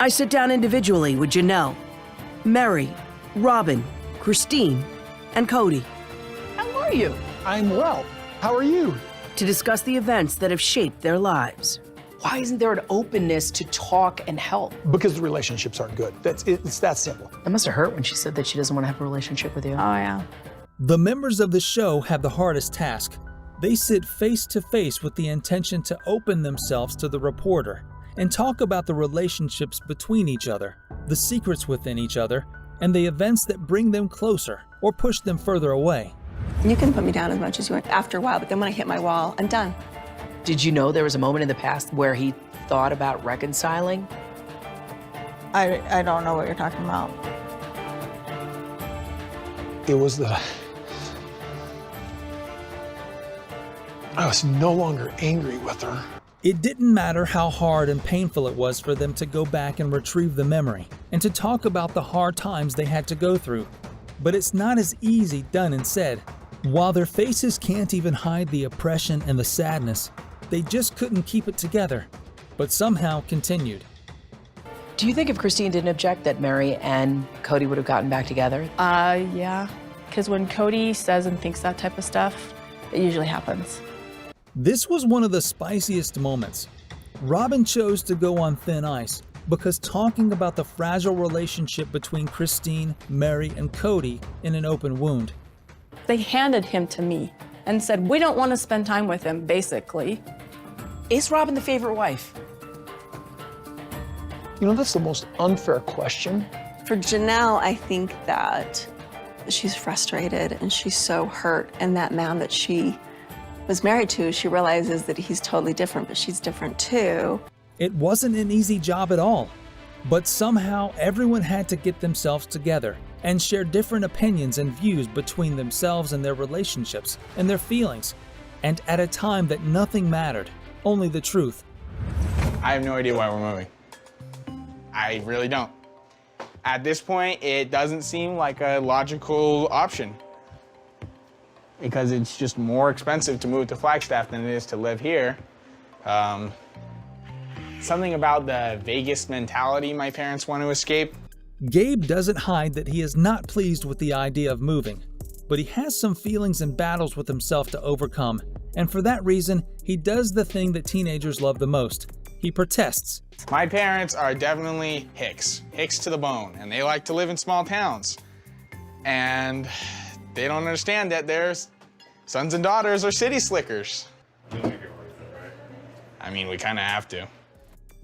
I sit down individually with Janelle, Mary, Robin, Christine, and Cody How are you? I'm well. How are you? to discuss the events that have shaped their lives. Why isn't there an openness to talk and help? Because the relationships aren't good. It's that simple. That must have hurt when she said that she doesn't want to have a relationship with you. Oh, yeah. The members of the show have the hardest task. They sit face to face with the intention to open themselves to the reporter and talk about the relationships between each other, the secrets within each other, and the events that bring them closer or push them further away. You can put me down as much as you want after a while, but then when I hit my wall, I'm done. Did you know there was a moment in the past where he thought about reconciling? I don't know what you're talking about. It was I was no longer angry with her. It didn't matter how hard and painful it was for them to go back and retrieve the memory and to talk about the hard times they had to go through. But it's not as easy done and said. While their faces can't even hide the oppression and the sadness, they just couldn't keep it together, but somehow continued. Do you think if Christine didn't object that Mary and Cody would have gotten back together? Yeah. Because when Cody says and thinks that type of stuff, it usually happens. This was one of the spiciest moments. Robin chose to go on thin ice because talking about the fragile relationship between Christine, Mary, and Cody in an open wound. They handed him to me and said, we don't want to spend time with him, basically. Is Robin the favorite wife? You know, that's the most unfair question. For Janelle, I think that she's frustrated and she's so hurt. And that man that she was married to, she realizes that he's totally different, but she's different too. It wasn't an easy job at all, but somehow everyone had to get themselves together and share different opinions and views between themselves and their relationships and their feelings, and at a time that nothing mattered, only the truth. I have no idea why we're moving. I really don't. At this point, it doesn't seem like a logical option because it's just more expensive to move to Flagstaff than it is to live here. Something about the Vegas mentality my parents want to escape. Gabe doesn't hide that he is not pleased with the idea of moving, but he has some feelings and battles with himself to overcome, and for that reason, he does the thing that teenagers love the most. He protests. My parents are definitely Hicks to the bone, and they like to live in small towns. And they don't understand that their sons and daughters are city slickers. I mean, we kind of have to.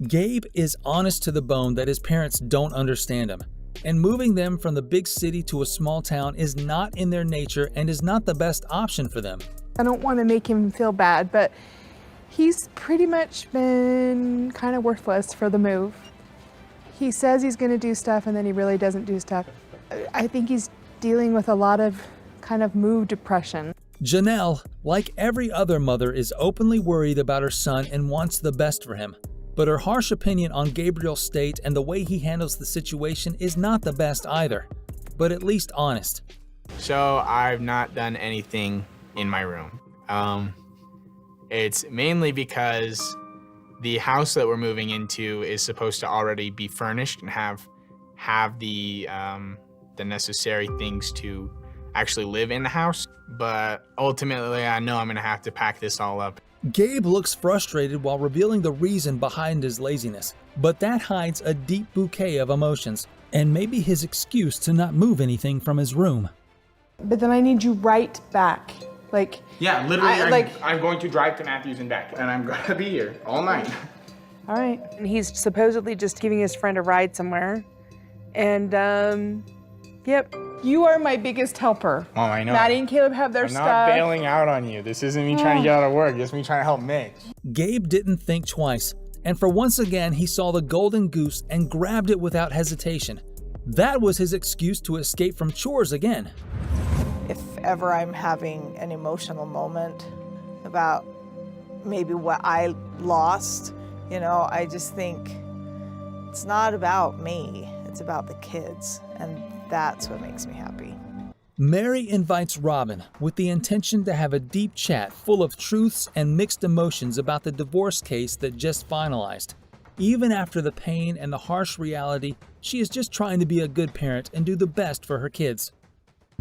Gabe is honest to the bone that his parents don't understand him, and moving them from the big city to a small town is not in their nature and is not the best option for them. I don't want to make him feel bad, but he's pretty much been kind of worthless for the move. He says he's going to do stuff and then he really doesn't do stuff. I think he's dealing with a lot of kind of move depression. Janelle, like every other mother, is openly worried about her son and wants the best for him. But her harsh opinion on Gabriel's state and the way he handles the situation is not the best either, but at least honest. So I've not done anything in my room. It's mainly because the house that we're moving into is supposed to already be furnished and have the necessary things to actually live in the house. But ultimately, I know I'm gonna have to pack this all up. Gabe looks frustrated while revealing the reason behind his laziness, but that hides a deep bouquet of emotions and maybe his excuse to not move anything from his room. But then I need you right back. Yeah, literally, I'm going to drive to Matthews and back, and I'm gonna be here all night. All right. And he's supposedly just giving his friend a ride somewhere. And, yep. You are my biggest helper. Oh, I know. Maddie and Caleb have their I'm stuff. not bailing out on you. This isn't me trying to get out of work. It's me trying to help Mitch. Gabe didn't think twice, and for once again, he saw the golden goose and grabbed it without hesitation. That was his excuse to escape from chores again. If ever I'm having an emotional moment about maybe what I lost, I just think it's not about me, it's about the kids, and that's what makes me happy. Mary invites Robin with the intention to have a deep chat full of truths and mixed emotions about the divorce case that just finalized. Even after the pain and the harsh reality, she is just trying to be a good parent and do the best for her kids.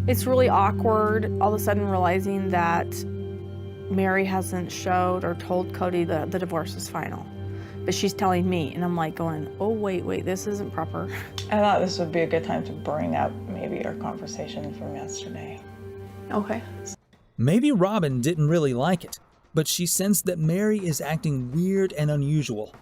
It's really awkward all of a sudden realizing that Mary hasn't showed or told Cody the divorce is final. But she's telling me, and I'm like going, oh, wait, this isn't proper. I thought this would be a good time to bring up maybe our conversation from yesterday. Okay. Maybe Robin didn't really like it, but she sensed that Mary is acting weird and unusual.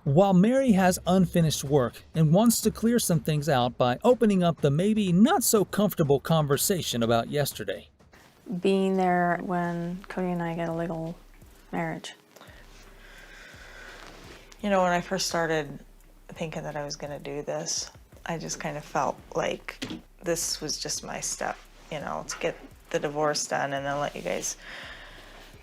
While Mary has unfinished work and wants to clear some things out by opening up the maybe not so comfortable conversation about yesterday. Being there when Cody and I get a legal marriage. You know, when I first started thinking that I was going to do this, I just kind of felt like this was just my step, you know, to get the divorce done and then let you guys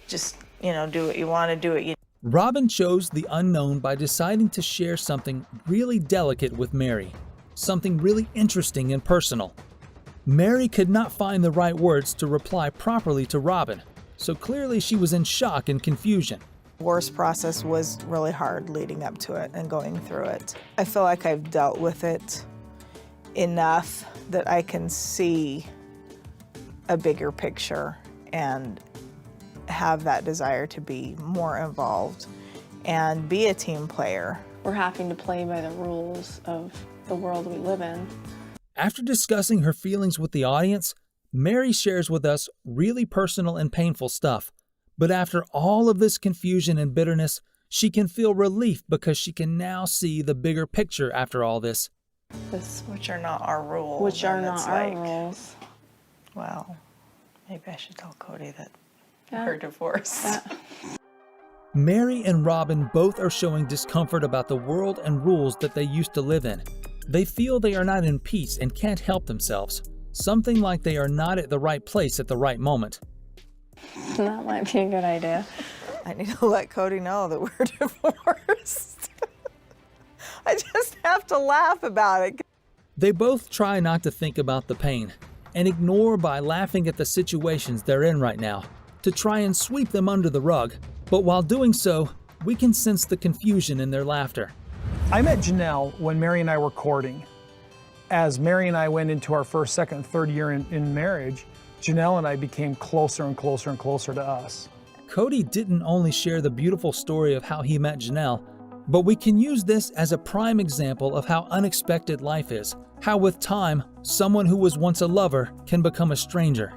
just, you know, do what you want to do. Robin chose the unknown by deciding to share something really delicate with Mary, something really interesting and personal. Mary could not find the right words to reply properly to Robin, so clearly she was in shock and confusion. The divorce process was really hard leading up to it and going through it. I feel like I've dealt with it enough that I can see a bigger picture and have that desire to be more involved and be a team player. We're having to play by the rules of the world we live in. After discussing her feelings with the audience, Mary shares with us really personal and painful stuff. But after all of this confusion and bitterness, she can feel relief because she can now see the bigger picture after all this. Which are not our rules. Which are not our rules. Well, maybe I should tell Cody that her divorce. Mary and Robin both are showing discomfort about the world and rules that they used to live in. They feel they are not in peace and can't help themselves. Something like they are not at the right place at the right moment. That might be a good idea. I need to let Cody know that we're divorced. I just have to laugh about it. They both try not to think about the pain and ignore by laughing at the situations they're in right now to try and sweep them under the rug. But while doing so, we can sense the confusion in their laughter. I met Janelle when Mary and I were courting. As Mary and I went into our first, second, and third year in marriage, Janelle and I became closer and closer and closer to us. Cody didn't only share the beautiful story of how he met Janelle, but we can use this as a prime example of how unexpected life is, how with time, someone who was once a lover can become a stranger.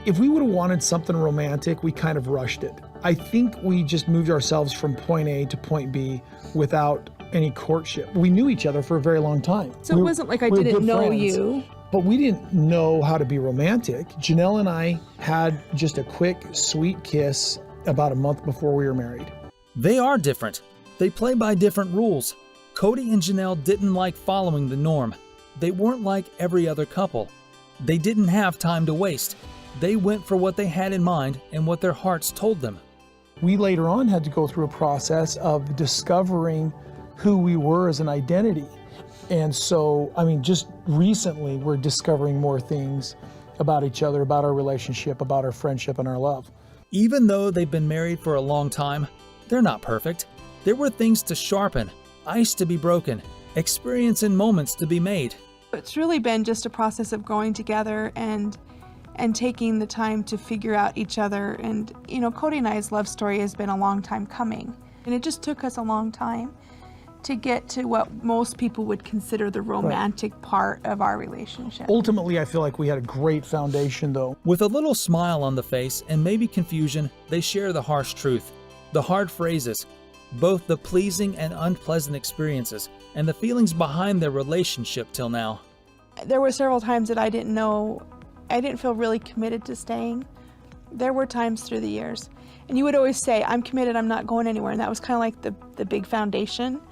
If we would have wanted something romantic, we kind of rushed it. I think we just moved ourselves from point A to point B without any courtship. We knew each other for a very long time. So it wasn't like I didn't know you. But we didn't know how to be romantic. Janelle and I had just a quick, sweet kiss about a month before we were married. They are different. They play by different rules. Cody and Janelle didn't like following the norm. They weren't like every other couple. They didn't have time to waste. They went for what they had in mind and what their hearts told them. We later on had to go through a process of discovering who we were as an identity. And so, just recently we're discovering more things about each other, about our relationship, about our friendship and our love. Even though they've been married for a long time, they're not perfect. There were things to sharpen, ice to be broken, experience and moments to be made. It's really been just a process of going together and taking the time to figure out each other. And, Cody and I's love story has been a long time coming. And it just took us a long time to get to what most people would consider the romantic part of our relationship. Ultimately, I feel like we had a great foundation, though. With a little smile on the face and maybe confusion, they share the harsh truth, the hard phrases, both the pleasing and unpleasant experiences, and the feelings behind their relationship till now. There were several times that I didn't feel really committed to staying. There were times through the years. And you would always say, I'm committed, I'm not going anywhere. And that was kind of like the big foundation.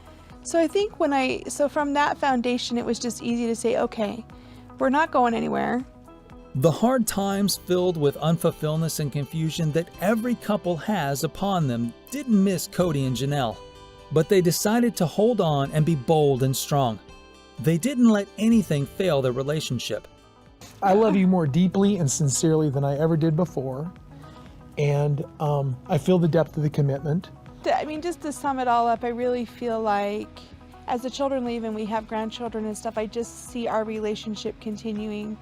So I think from that foundation, it was just easy to say, okay, we're not going anywhere. The hard times filled with unfulfilledness and confusion that every couple has upon them didn't miss Cody and Janelle, but they decided to hold on and be bold and strong. They didn't let anything fail their relationship. I love you more deeply and sincerely than I ever did before, and I feel the depth of the commitment. Just to sum it all up, I really feel like as the children leave and we have grandchildren and stuff, I just see our relationship continuing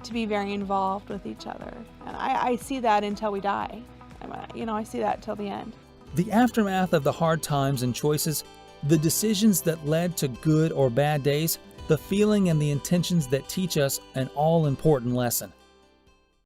to be very involved with each other. And I see that until we die. I see that till the end. The aftermath of the hard times and choices, the decisions that led to good or bad days, the feeling and the intentions that teach us an all-important lesson.